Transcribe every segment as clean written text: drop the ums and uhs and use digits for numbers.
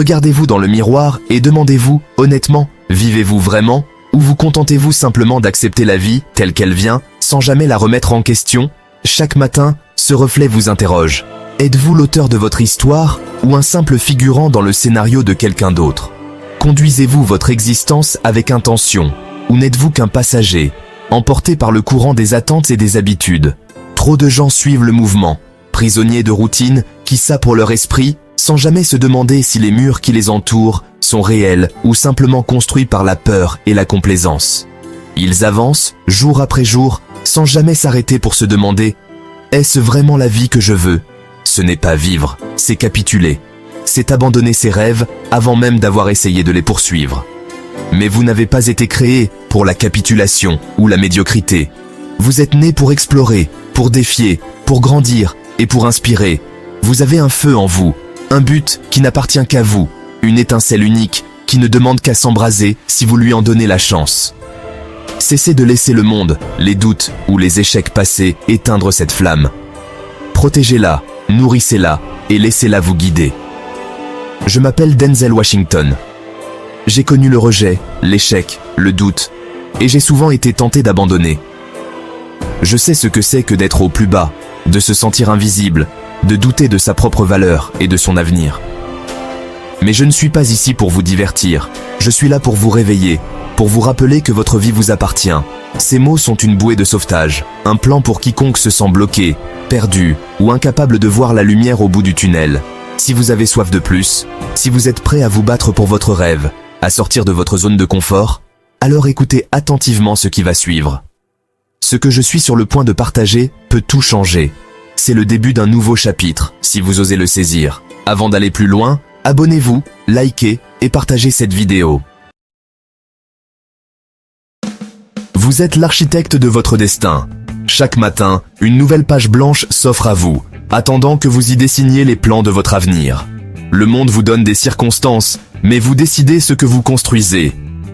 Regardez-vous dans le miroir et demandez-vous, honnêtement, vivez-vous vraiment, ou vous contentez-vous simplement d'accepter la vie telle qu'elle vient, sans jamais la remettre en question? Chaque matin, ce reflet vous interroge. Êtes-vous l'auteur de votre histoire ou un simple figurant dans le scénario de quelqu'un d'autre? Conduisez-vous votre existence avec intention ou n'êtes-vous qu'un passager, emporté par le courant des attentes et des habitudes? Trop de gens suivent le mouvement, prisonniers de routines qui saprent leur esprit sans jamais se demander si les murs qui les entourent sont réels ou simplement construits par la peur et la complaisance. Ils avancent, jour après jour, sans jamais s'arrêter pour se demander « Est-ce vraiment la vie que je veux ?» Ce n'est pas vivre, c'est capituler. C'est abandonner ses rêves avant même d'avoir essayé de les poursuivre. Mais vous n'avez pas été créé pour la capitulation ou la médiocrité. Vous êtes né pour explorer, pour défier, pour grandir et pour inspirer. Vous avez un feu en vous, un but qui n'appartient qu'à vous, une étincelle unique qui ne demande qu'à s'embraser si vous lui en donnez la chance. Cessez de laisser le monde, les doutes ou les échecs passés éteindre cette flamme. Protégez-la, nourrissez-la et laissez-la vous guider. Je m'appelle Denzel Washington. J'ai connu le rejet, l'échec, le doute, et j'ai souvent été tenté d'abandonner. Je sais ce que c'est que d'être au plus bas, de se sentir invisible, de douter de sa propre valeur et de son avenir. Mais je ne suis pas ici pour vous divertir, je suis là pour vous réveiller, pour vous rappeler que votre vie vous appartient. Ces mots sont une bouée de sauvetage, un plan pour quiconque se sent bloqué, perdu ou incapable de voir la lumière au bout du tunnel. Si vous avez soif de plus, si vous êtes prêt à vous battre pour votre rêve, à sortir de votre zone de confort, alors écoutez attentivement ce qui va suivre. Ce que je suis sur le point de partager peut tout changer. C'est le début d'un nouveau chapitre, si vous osez le saisir. Avant d'aller plus loin, abonnez-vous, likez et partagez cette vidéo. Vous êtes l'architecte de votre destin. Chaque matin, une nouvelle page blanche s'offre à vous, attendant que vous y dessiniez les plans de votre avenir. Le monde vous donne des circonstances, mais vous décidez ce que vous construisez.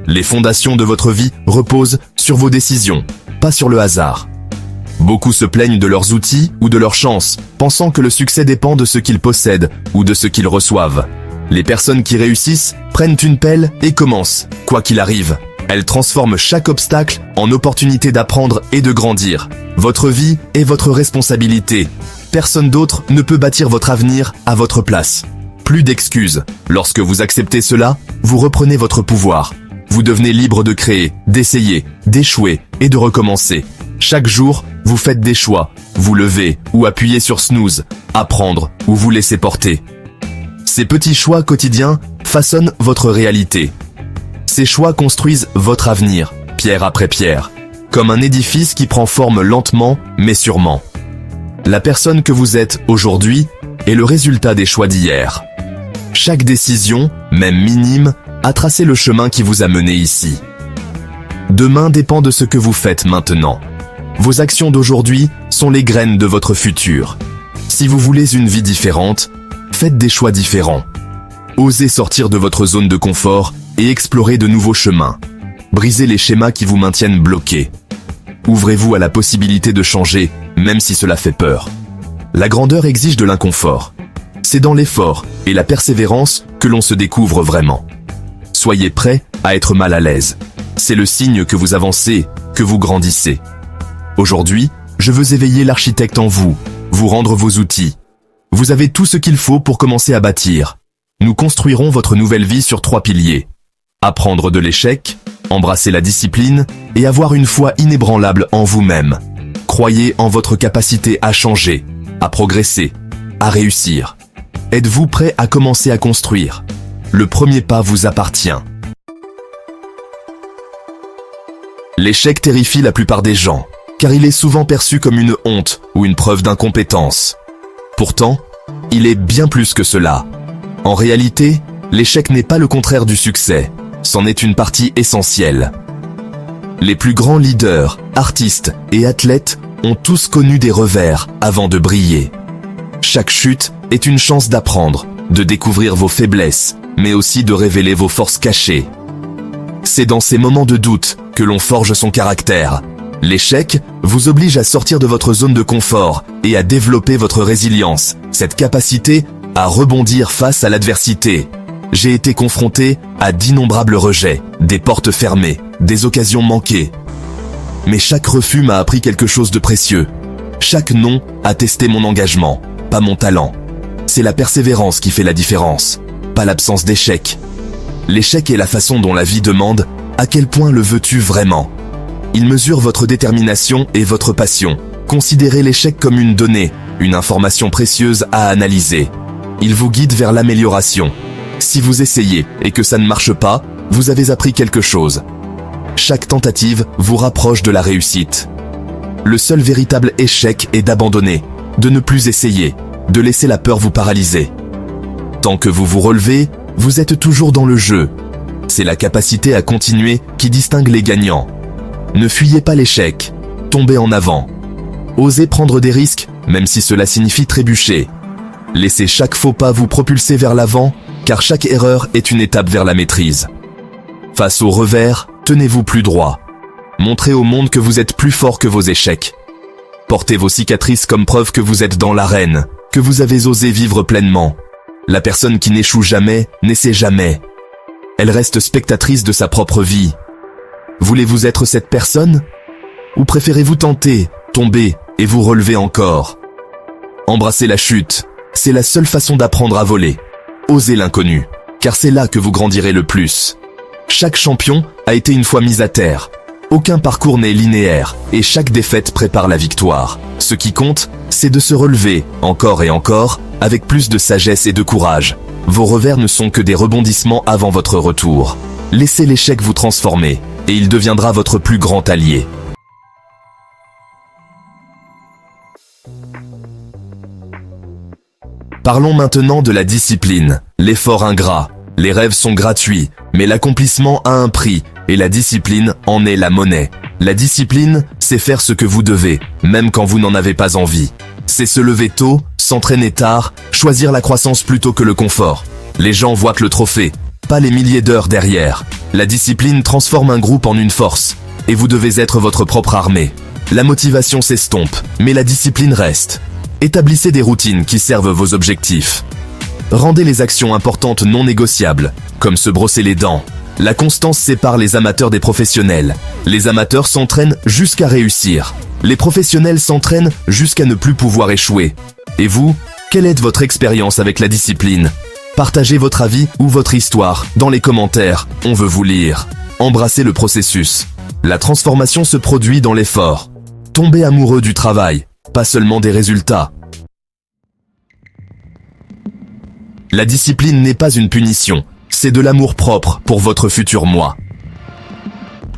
Les fondations de votre vie reposent sur vos décisions, pas sur le hasard. Beaucoup se plaignent de leurs outils ou de leur chance, pensant que le succès dépend de ce qu'ils possèdent ou de ce qu'ils reçoivent. Les personnes qui réussissent prennent une pelle et commencent, quoi qu'il arrive. Elles transforment chaque obstacle en opportunité d'apprendre et de grandir. Votre vie est votre responsabilité. Personne d'autre ne peut bâtir votre avenir à votre place. Plus d'excuses. Lorsque vous acceptez cela, vous reprenez votre pouvoir. Vous devenez libre de créer, d'essayer, d'échouer et de recommencer. Chaque jour, vous faites des choix. Vous levez ou appuyez sur snooze, apprendre ou vous laisser porter. Ces petits choix quotidiens façonnent votre réalité. Ces choix construisent votre avenir, pierre après pierre, comme un édifice qui prend forme lentement mais sûrement. La personne que vous êtes aujourd'hui est le résultat des choix d'hier. Chaque décision, même minime, a tracé le chemin qui vous a mené ici. Demain dépend de ce que vous faites maintenant. Vos actions d'aujourd'hui sont les graines de votre futur. Si vous voulez une vie différente, faites des choix différents. Osez sortir de votre zone de confort et explorer de nouveaux chemins. Brisez les schémas qui vous maintiennent bloqués. Ouvrez-vous à la possibilité de changer, même si cela fait peur. La grandeur exige de l'inconfort. C'est dans l'effort et la persévérance que l'on se découvre vraiment. Soyez prêts à être mal à l'aise. C'est le signe que vous avancez, que vous grandissez. Aujourd'hui, je veux éveiller l'architecte en vous, vous rendre vos outils. Vous avez tout ce qu'il faut pour commencer à bâtir. Nous construirons votre nouvelle vie sur 3 piliers. Apprendre de l'échec, embrasser la discipline et avoir une foi inébranlable en vous-même. Croyez en votre capacité à changer, à progresser, à réussir. Êtes-vous prêt à commencer à construire? Le premier pas vous appartient. L'échec terrifie la plupart des gens, car il est souvent perçu comme une honte ou une preuve d'incompétence. Pourtant, il est bien plus que cela. En réalité, l'échec n'est pas le contraire du succès, c'en est une partie essentielle. Les plus grands leaders, artistes et athlètes ont tous connu des revers avant de briller. Chaque chute est une chance d'apprendre, de découvrir vos faiblesses, mais aussi de révéler vos forces cachées. C'est dans ces moments de doute que l'on forge son caractère. L'échec vous oblige à sortir de votre zone de confort et à développer votre résilience, cette capacité à rebondir face à l'adversité. J'ai été confronté à d'innombrables rejets, des portes fermées, des occasions manquées. Mais chaque refus m'a appris quelque chose de précieux. Chaque non a testé mon engagement, pas mon talent. C'est la persévérance qui fait la différence, pas l'absence d'échec. L'échec est la façon dont la vie demande « À quel point le veux-tu vraiment ?» Il mesure votre détermination et votre passion. Considérez l'échec comme une donnée, une information précieuse à analyser. Il vous guide vers l'amélioration. Si vous essayez et que ça ne marche pas, vous avez appris quelque chose. Chaque tentative vous rapproche de la réussite. Le seul véritable échec est d'abandonner, de ne plus essayer, de laisser la peur vous paralyser. Tant que vous vous relevez, vous êtes toujours dans le jeu. C'est la capacité à continuer qui distingue les gagnants. Ne fuyez pas l'échec, tombez en avant. Osez prendre des risques, même si cela signifie trébucher. Laissez chaque faux pas vous propulser vers l'avant, car chaque erreur est une étape vers la maîtrise. Face au revers, tenez-vous plus droit. Montrez au monde que vous êtes plus fort que vos échecs. Portez vos cicatrices comme preuve que vous êtes dans l'arène, que vous avez osé vivre pleinement. La personne qui n'échoue jamais, n'essaie jamais. Elle reste spectatrice de sa propre vie. Voulez-vous être cette personne? Ou préférez-vous tenter, tomber et vous relever encore? Embrassez la chute, c'est la seule façon d'apprendre à voler. Osez l'inconnu, car c'est là que vous grandirez le plus. Chaque champion a été une fois mis à terre. Aucun parcours n'est linéaire, et chaque défaite prépare la victoire. Ce qui compte, c'est de se relever, encore et encore, avec plus de sagesse et de courage. Vos revers ne sont que des rebondissements avant votre retour. Laissez l'échec vous transformer, et il deviendra votre plus grand allié. Parlons maintenant de la discipline, l'effort ingrat. Les rêves sont gratuits, mais l'accomplissement a un prix, et la discipline en est la monnaie. La discipline, c'est faire ce que vous devez, même quand vous n'en avez pas envie. C'est se lever tôt, s'entraîner tard, choisir la croissance plutôt que le confort. Les gens voient que le trophée, pas les milliers d'heures derrière. La discipline transforme un groupe en une force, et vous devez être votre propre armée. La motivation s'estompe, mais la discipline reste. Établissez des routines qui servent vos objectifs. Rendez les actions importantes non négociables, comme se brosser les dents. La constance sépare les amateurs des professionnels. Les amateurs s'entraînent jusqu'à réussir. Les professionnels s'entraînent jusqu'à ne plus pouvoir échouer. Et vous, quelle est votre expérience avec la discipline? Partagez votre avis ou votre histoire dans les commentaires, on veut vous lire. Embrassez le processus. La transformation se produit dans l'effort. Tombez amoureux du travail, pas seulement des résultats. La discipline n'est pas une punition, c'est de l'amour propre pour votre futur moi.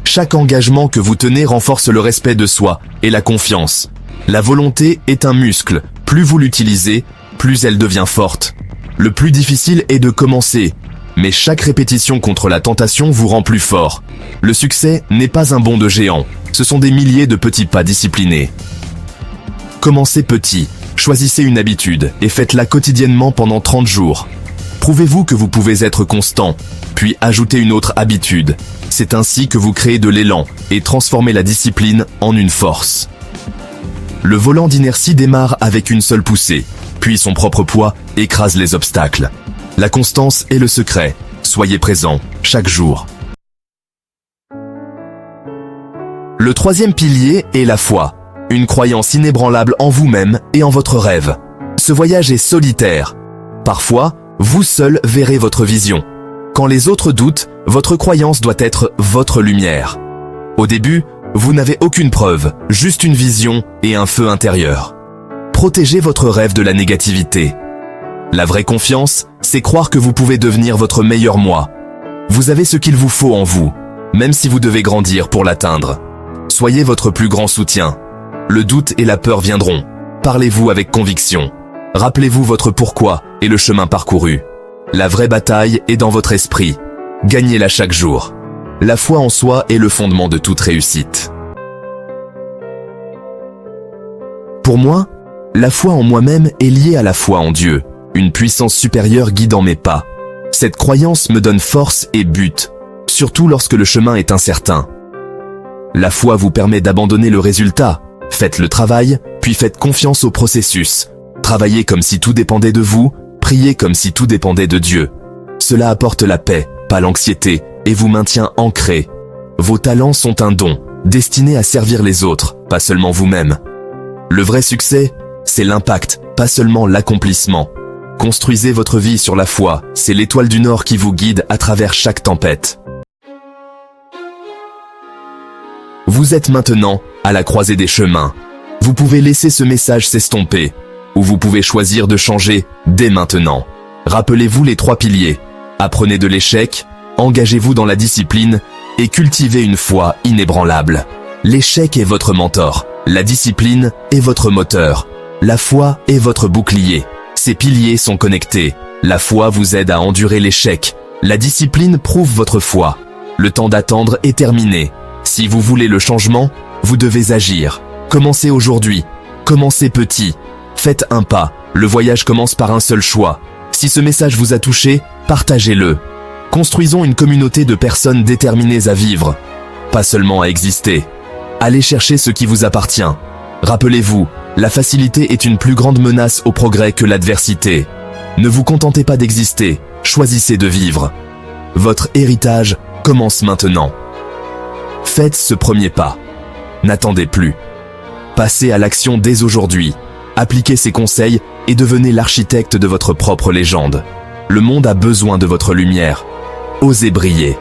Chaque engagement que vous tenez renforce le respect de soi et la confiance. La volonté est un muscle, plus vous l'utilisez, plus elle devient forte. Le plus difficile est de commencer, mais chaque répétition contre la tentation vous rend plus fort. Le succès n'est pas un bond de géant, ce sont des milliers de petits pas disciplinés. Commencez petit, choisissez une habitude et faites-la quotidiennement pendant 30 jours. Prouvez-vous que vous pouvez être constant, puis ajoutez une autre habitude. C'est ainsi que vous créez de l'élan et transformez la discipline en une force. Le volant d'inertie démarre avec une seule poussée, puis son propre poids écrase les obstacles. La constance est le secret. Soyez présent, chaque jour. Le troisième pilier est la foi. Une croyance inébranlable en vous-même et en votre rêve. Ce voyage est solitaire. Parfois, vous seul verrez votre vision. Quand les autres doutent, votre croyance doit être votre lumière. Au début, vous n'avez aucune preuve, juste une vision et un feu intérieur. Protégez votre rêve de la négativité. La vraie confiance, c'est croire que vous pouvez devenir votre meilleur moi. Vous avez ce qu'il vous faut en vous, même si vous devez grandir pour l'atteindre. Soyez votre plus grand soutien. Le doute et la peur viendront. Parlez-vous avec conviction. Rappelez-vous votre pourquoi et le chemin parcouru. La vraie bataille est dans votre esprit. Gagnez-la chaque jour. La foi en soi est le fondement de toute réussite. Pour moi, la foi en moi-même est liée à la foi en Dieu, une puissance supérieure guidant mes pas. Cette croyance me donne force et but, surtout lorsque le chemin est incertain. La foi vous permet d'abandonner le résultat. Faites le travail, puis faites confiance au processus. Travaillez comme si tout dépendait de vous, priez comme si tout dépendait de Dieu. Cela apporte la paix, pas l'anxiété, et vous maintient ancré. Vos talents sont un don, destiné à servir les autres, pas seulement vous-même. Le vrai succès, c'est l'impact, pas seulement l'accomplissement. Construisez votre vie sur la foi, c'est l'étoile du Nord qui vous guide à travers chaque tempête. Vous êtes maintenant à la croisée des chemins. Vous pouvez laisser ce message s'estomper, ou vous pouvez choisir de changer dès maintenant. Rappelez-vous les 3 piliers. Apprenez de l'échec, engagez-vous dans la discipline et cultivez une foi inébranlable. L'échec est votre mentor, la discipline est votre moteur, la foi est votre bouclier. Ces piliers sont connectés. La foi vous aide à endurer l'échec. La discipline prouve votre foi. Le temps d'attendre est terminé. Si vous voulez le changement, vous devez agir. Commencez aujourd'hui. Commencez petit. Faites un pas. Le voyage commence par un seul choix. Si ce message vous a touché, partagez-le. Construisons une communauté de personnes déterminées à vivre, pas seulement à exister. Allez chercher ce qui vous appartient. Rappelez-vous, la facilité est une plus grande menace au progrès que l'adversité. Ne vous contentez pas d'exister, choisissez de vivre. Votre héritage commence maintenant. Faites ce premier pas. N'attendez plus. Passez à l'action dès aujourd'hui. Appliquez ces conseils et devenez l'architecte de votre propre légende. Le monde a besoin de votre lumière. Osez briller.